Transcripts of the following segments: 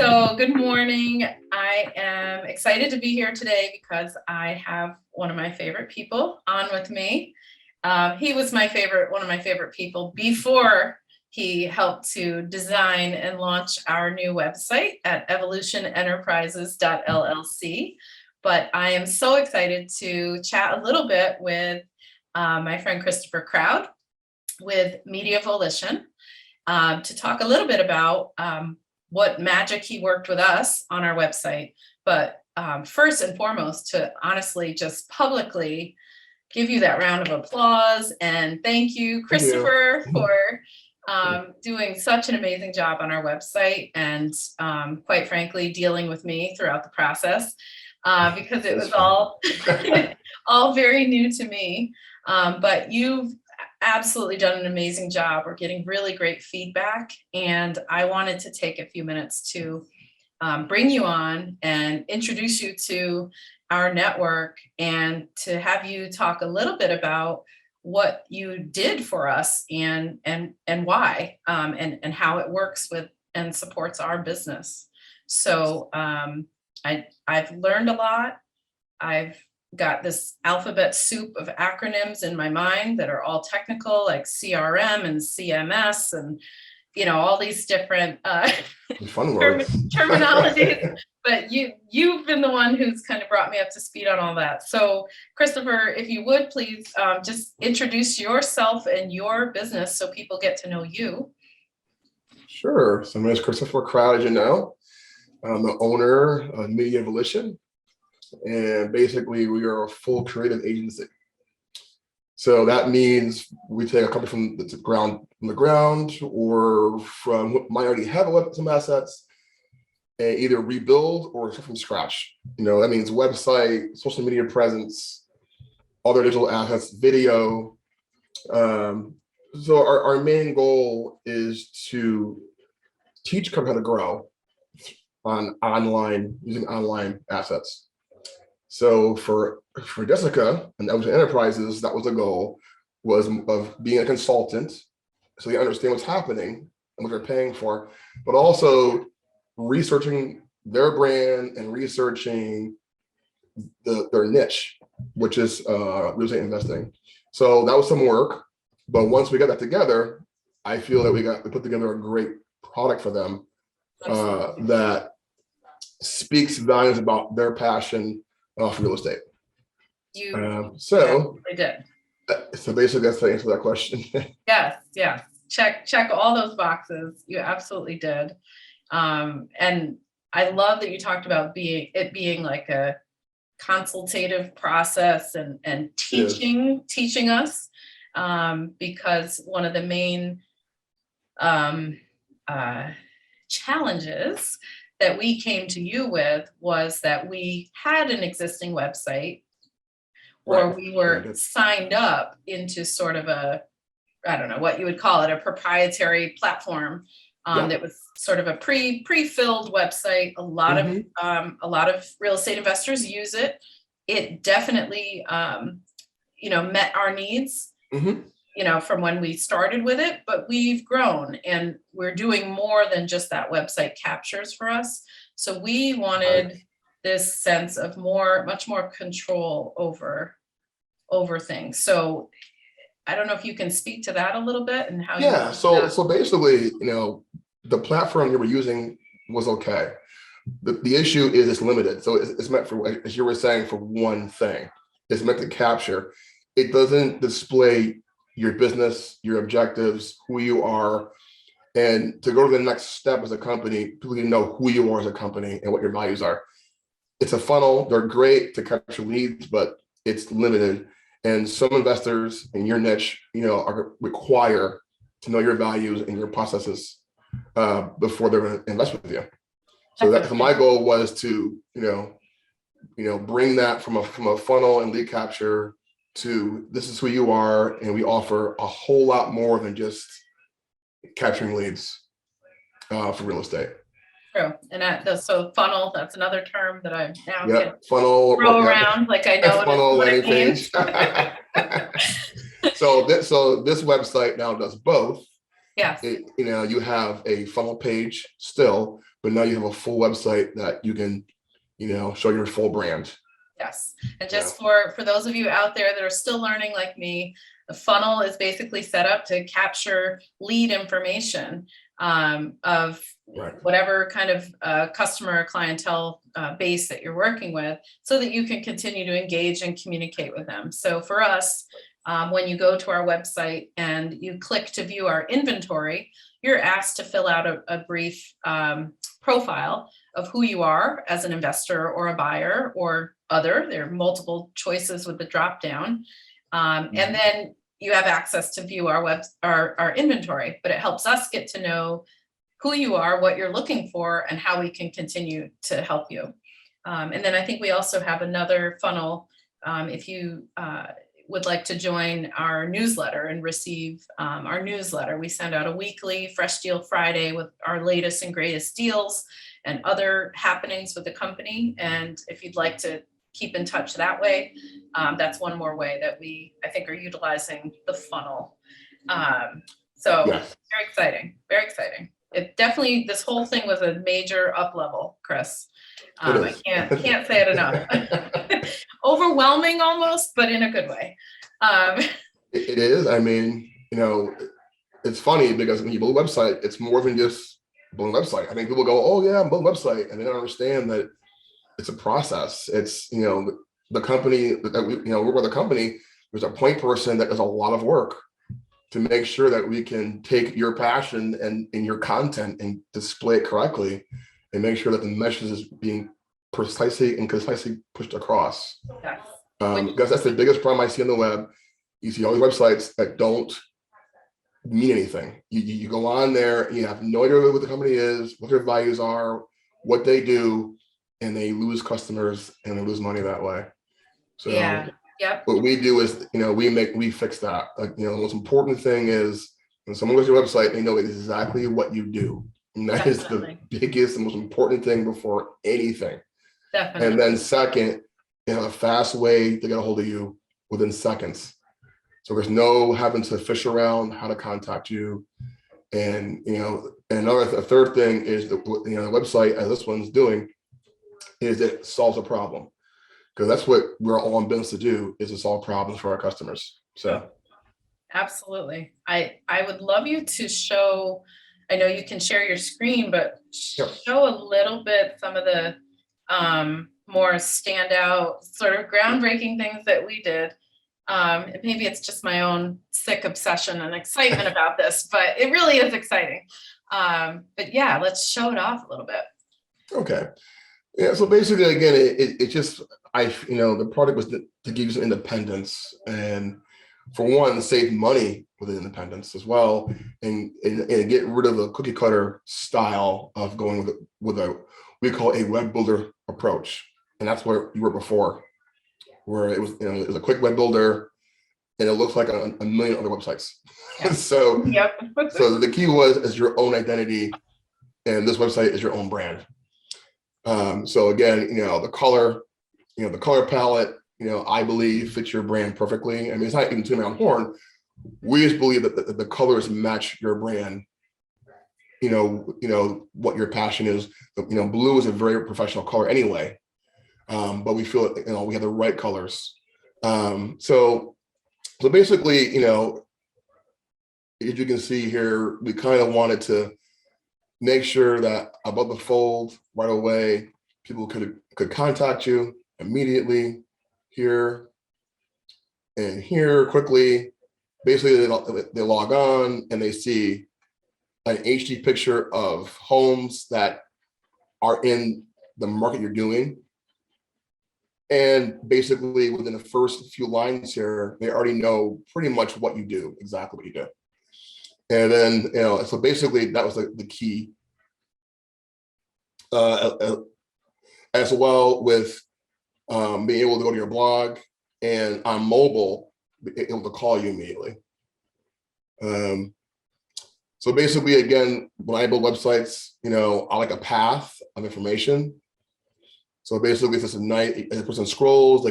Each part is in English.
So good morning. I am excited to be here today because I have one of my favorite people on with me. He was one of my favorite people before he helped to design and launch our new website at evolutionenterprises.llc. But I am so excited to chat a little bit with my friend Christopher Crowd with Media Volition to talk a little bit about what magic he worked with us on our website. But first and foremost, to honestly just publicly give you that round of applause and thank you, Christopher, for doing such an amazing job on our website and quite frankly, dealing with me throughout the process because it was all very new to me. But you've absolutely done an amazing job. We're getting really great feedback, and I wanted to take a few minutes to bring you on and introduce you to our network and to have you talk a little bit about what you did for us and why and how it works with and supports our business. So I've learned a lot. I've got this alphabet soup of acronyms in my mind that are all technical, like CRM and CMS and all these different fun words. terminologies. But you've been the one who's kind of brought me up to speed on all that. So Christopher, if you would please just introduce yourself and your business so people get to know you. Sure. So my name is Christopher Crowd, as you know. I'm the owner of Media Volition. And basically, we are a full creative agency. So that means we take a company from the ground or from might already have some assets and either rebuild or start from scratch. That means website, social media presence, other digital assets, video. So our main goal is to teach companies how to grow using online assets. So for Jessica and Evolution Enterprises, that was the goal, was of being a consultant, so you understand what's happening and what they're paying for, but also researching their brand and researching their niche, which is real estate investing. So that was some work, but once we got that together, I feel that we put together a great product for them that speaks volumes about their passion for real estate. So did. So basically, that's the answer to that question. Yes. Check all those boxes. You absolutely did. And I love that you talked about it being like a consultative process and teaching us because one of the main challenges that we came to you with was that we had an existing website or we were signed up into sort of I don't know what you would call it, a proprietary platform that was sort of a pre-filled website. A lot of real estate investors use it. It definitely, met our needs. From when we started with it, but we've grown and we're doing more than just that website captures for us. So we wanted this sense of much more control over things. So I don't know if you can speak to that a little bit and how. Yeah. So basically, the platform you were using was okay. The issue is it's limited. So it's meant for, as you were saying, for one thing. It's meant to capture. It doesn't display your business, your objectives, who you are, and to go to the next step as a company, people need to know who you are as a company and what your values are. It's a funnel. They're great to capture leads, but it's limited. And some investors in your niche, are require to know your values and your processes before they're going to invest with you. So my goal was to, bring that from a funnel and lead capture to this is who you are, and we offer a whole lot more than just capturing leads for real estate. True, and so funnel, that's another term that I now funnel throw around like I know funnel what it landing means. page. So this website now does both. Yes. You have a funnel page still, but now you have a full website that you can, show your full brand. Yes. And just for those of you out there that are still learning like me, the funnel is basically set up to capture lead information of whatever kind of customer clientele base that you're working with, so that you can continue to engage and communicate with them. So for us, when you go to our website and you click to view our inventory, you're asked to fill out a brief profile of who you are as an investor or a buyer or other. There are multiple choices with the drop down. And then you have access to view our inventory, but it helps us get to know who you are, what you're looking for, and how we can continue to help you. And then I think we also have another funnel. If you would like to join our newsletter and receive our newsletter, we send out a weekly Fresh Deal Friday with our latest and greatest deals and other happenings with the company. And if you'd like to keep in touch that way, that's one more way that I think, are utilizing the funnel. So Yes. Very exciting, very exciting. It definitely, this whole thing was a major up level, Chris. I can't say it enough. Overwhelming almost, but in a good way. It is. I mean, it's funny because when you build a website, it's more than just building a website. I think people go, "Oh yeah, I'm building a website," and they don't understand that it's a process. It's, the company that we work with a company. There's a point person that does a lot of work to make sure that we can take your passion and your content and display it correctly, and make sure that the message is being precisely and concisely pushed across. Yes. Because that's the biggest problem I see on the web. You see all these websites that don't mean anything. You go on there and you have no idea what the company is, what their values are, what they do, and they lose customers and they lose money that way. So what we do is, we fix that. The most important thing is when someone goes to your website, they know exactly what you do. And that is the biggest and most important thing before anything. Definitely. And then second, they have a fast way to get a hold of you within seconds. So there's no having to fish around how to contact you. And, a third thing is the website, as this one's doing, is it solves a problem. Because that's what we're all in business to do, is to solve problems for our customers. So absolutely. I would love you to show, I know you can share your screen, but show a little bit some of the more standout, sort of groundbreaking things that we did. Maybe it's just my own sick obsession and excitement about this, but it really is exciting. But yeah, let's show it off a little bit. Okay. Yeah. So basically, again, it just, the product was to give you some independence, and for one, save money with independence as well, and get rid of the cookie cutter style of going with a we call a web builder approach. And that's where you were before, where it was, it was a quick web builder and it looks like a million other websites. Yep. So the key is your own identity, and this website is your own brand. So again, the color palette, I believe fits your brand perfectly. I mean, it's not even to my own horn. We just believe that the colors match your brand. What your passion is. Blue is a very professional color anyway, but we feel we have the right colors. So basically, as you can see here, we kind of wanted to make sure that above the fold right away, people could contact you immediately here and here quickly. Basically, they log on and they see an HD picture of homes that are in the market you're doing. And basically within the first few lines here, they already know pretty much what you do, exactly what you do. And then, so basically that was the key. As well with being able to go to your blog and on mobile, be able to call you immediately. So basically, again, when I build websites, I like a path of information. So basically, if it's a night, as a person scrolls,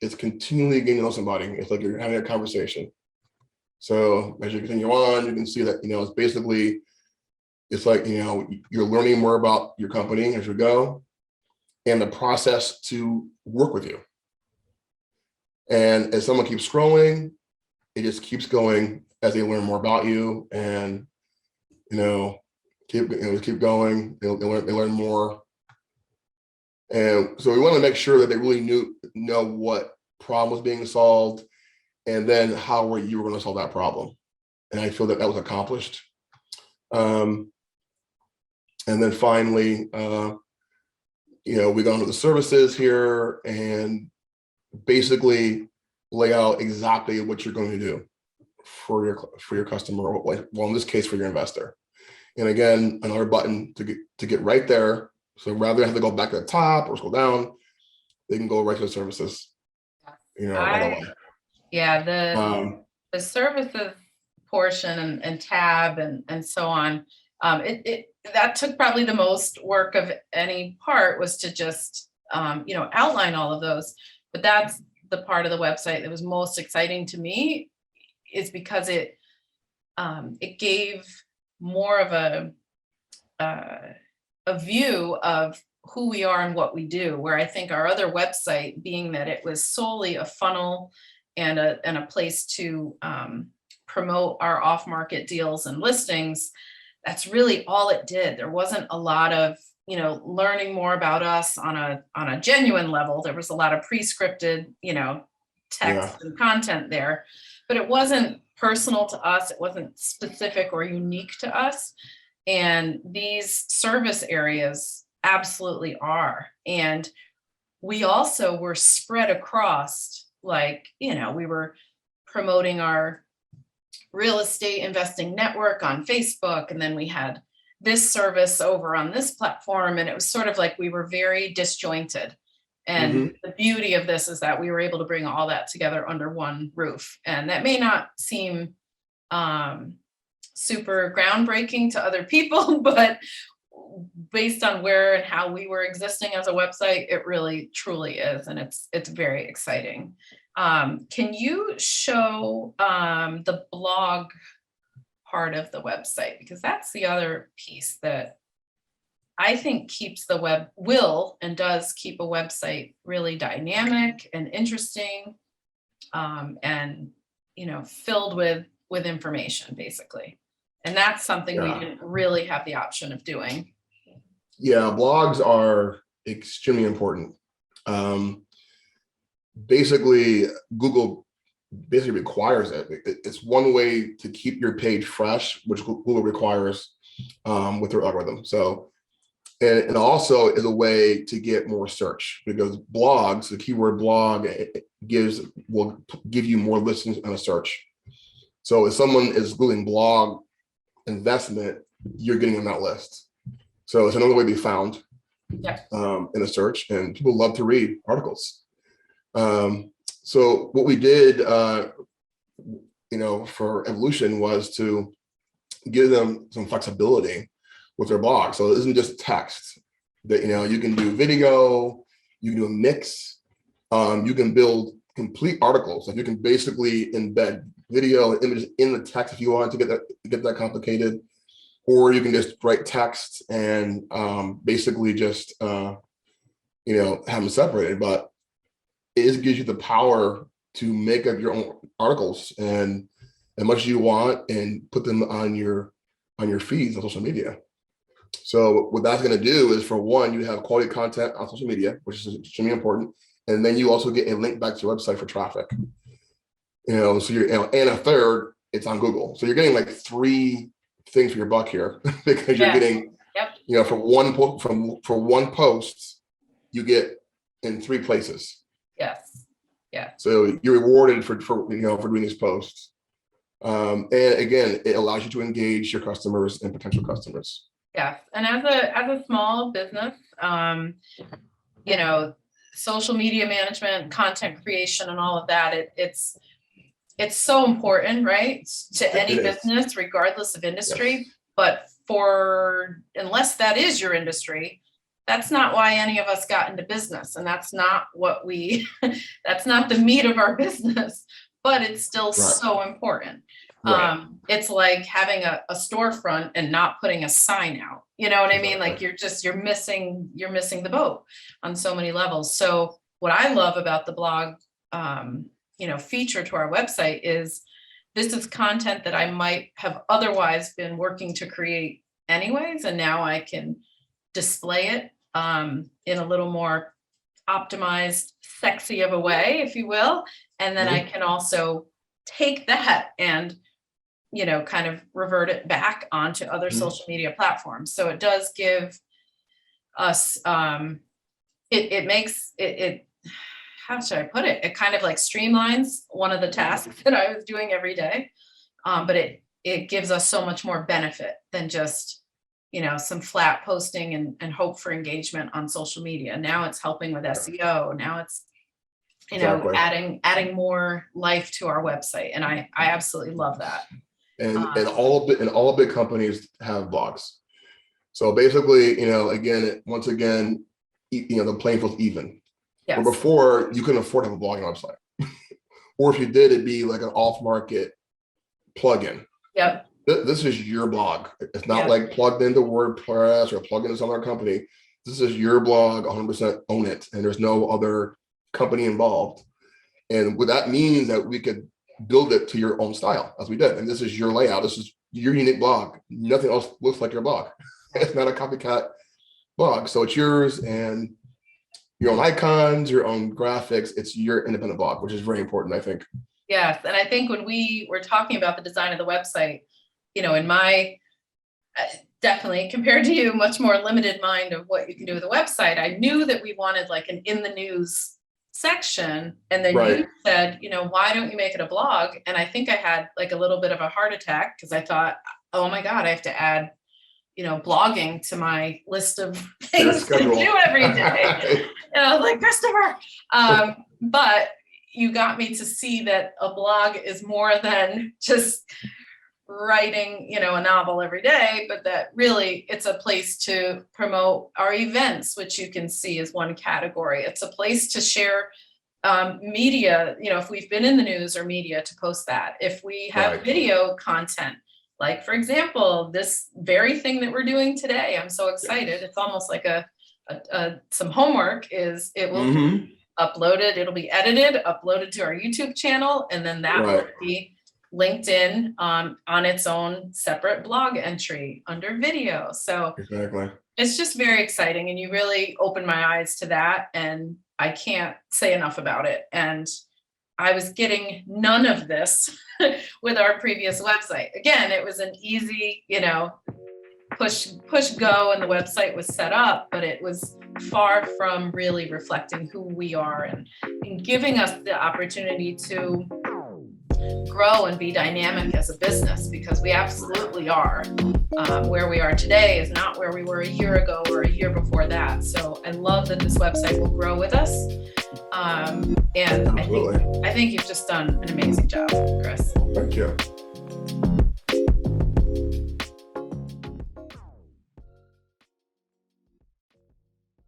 it's continually getting to know somebody. It's like you're having a conversation. So as you continue on, you can see that, it's basically, It's like, you're learning more about your company as you go and the process to work with you. And as someone keeps scrolling, it just keeps going as they learn more about you, and keep going. They learn more, and so we want to make sure that they really know what problem was being solved, and then how you were going to solve that problem. And I feel that was accomplished. And then finally, we go into the services here and basically lay out exactly what you're going to do for your customer, or well, in this case, for your investor. And again, another button to get right there. So rather than have to go back to the top or scroll down, they can go right to the services, right away. Yeah, Um, the services portion and tab and so on, that took probably the most work of any part, was to just outline all of those. But that's the part of the website that was most exciting to me, is because it gave more of a view of who we are and what we do, where I think our other website, being that it was solely a funnel and a place to promote our off-market deals and listings, that's really all it did. There wasn't a lot of learning more about us on a genuine level. There was a lot of pre-scripted text and content there, but it wasn't personal to us. It wasn't specific or unique to us. And these service areas absolutely are. And we also were spread across, we were promoting our real estate investing network on Facebook, and then we had this service over on this platform, and it was sort of like we were very disjointed. And the beauty of this is that we were able to bring all that together under one roof. And that may not seem super groundbreaking to other people, but based on where and how we were existing as a website, it really truly is. And it's very exciting. Can you show the blog part of the website? Because that's the other piece that I think keeps the does keep a website really dynamic and interesting, and filled with information, basically. And that's something we didn't really have the option of doing. Yeah, blogs are extremely important. Basically, Google requires it. It's one way to keep your page fresh, which Google requires with their algorithm. So, and also is a way to get more search, because blogs, the keyword blog, will give you more listens on a search. So if someone is Googling blog investment, you're getting on that list. So it's another way to be found in a search, and people love to read articles. So what we did, for Evolution, was to give them some flexibility with their blog. So it isn't just text. That you can do video, you can do a mix, you can build complete articles. Like you can basically embed video and images in the text if you want to get that complicated, or you can just write text and basically just have them separated. But it gives you the power to make up your own articles and as much as you want, and put them on your feeds on social media. So what that's going to do is, for one, you have quality content on social media, which is extremely important, and then you also get a link back to your website for traffic. So and a third, it's on Google. So you're getting like 3 things for your buck here, because you're getting, for one post, you get in 3 places. Yes. Yeah. So you're rewarded for doing these posts. And again, it allows you to engage your customers and potential customers. Yes. And as a small business, social media management, content creation, and all of that, it's so important, right? To any business, regardless of industry. Yes. But unless that is your industry, that's not why any of us got into business. And that's not that's not the meat of our business, but it's still so important. Right. It's like having a storefront and not putting a sign out. You know what I mean? Like you're missing the boat on so many levels. So what I love about the blog, feature to our website is this is content that I might have otherwise been working to create anyways, and now I can display it in a little more optimized, sexy of a way, if you will. And then I can also take that and, kind of revert it back onto other social media platforms. So it does give us, it makes it, how should I put it? It kind of like streamlines one of the tasks that I was doing every day. But it gives us so much more benefit than just, some flat posting and hope for engagement on social media. Now it's helping with SEO. Now it's, Exactly. adding more life to our website. And I absolutely love that. And all big companies have blogs. So basically, once again, the playing field's even. Yes. But before, you couldn't afford to have a blogging website. Or if you did, it'd be like an off-market plugin. Yep. This is your blog. It's not like plugged into WordPress or plugged into some other company. This is your blog, 100% own it. And there's no other company involved. And what that means that we could build it to your own style, as we did. And this is your layout. This is your unique blog. Nothing else looks like your blog. It's not a copycat blog. So it's yours, and your own icons, your own graphics. It's your independent blog, which is very important, I think. Yes. And I think when we were talking about the design of the website, in my definitely compared to you, much more limited mind of what you can do with a website, I knew that we wanted like an in the news section. And then you said, why don't you make it a blog? And I think I had like a little bit of a heart attack because I thought, oh my God, I have to add, blogging to my list of things to do every day. And I was like, Christopher, but you got me to see that a blog is more than just writing, a novel every day, but that really it's a place to promote our events, which you can see is one category. It's a place to share media, if we've been in the news or media, to post that. If we have video content, like for example, this very thing that we're doing today, I'm so excited. It's almost like some homework is it will be uploaded, it'll be edited, uploaded to our YouTube channel, and then that will be linked in on its own separate blog entry under video. So it's just very exciting, and you really opened my eyes to that, and I can't say enough about it. And I was getting none of this with our previous website. Again, it was an easy, push go, and the website was set up, but it was far from really reflecting who we are and giving us the opportunity to grow and be dynamic as a business, because we absolutely are. Where we are today is not where we were a year ago or a year before that. So I love that this website will grow with us. And I think you've just done an amazing job, Chris. Thank you.